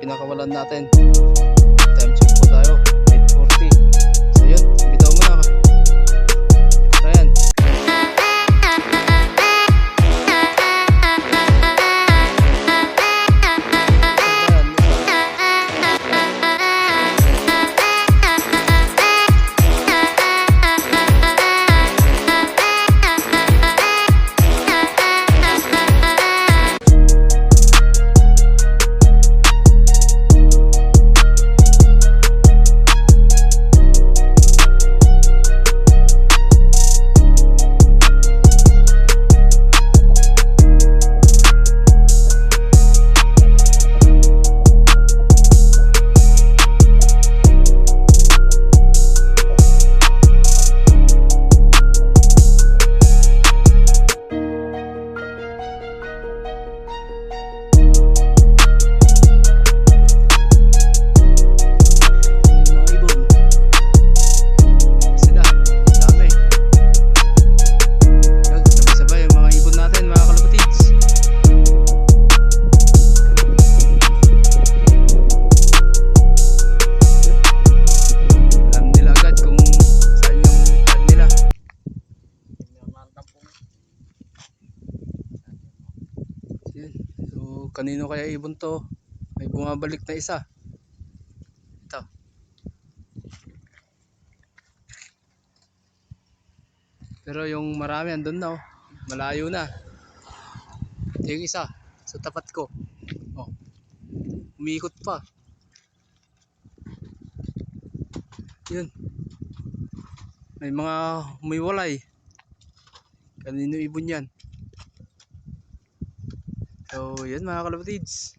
pinakawalan natin. Time check po tayo, 8:40. So yun, bitaw mo na ka. Ayan. So kanino kaya ibon to? May bumabalik na isa. Ito. Pero yung marami andun na, oh. Malayo na. Ito yung isa sa tapat ko. Oh. Umiikot pa. Yun. May mga umiwalay. Kanino ibon yan? So yan mga kalapatids.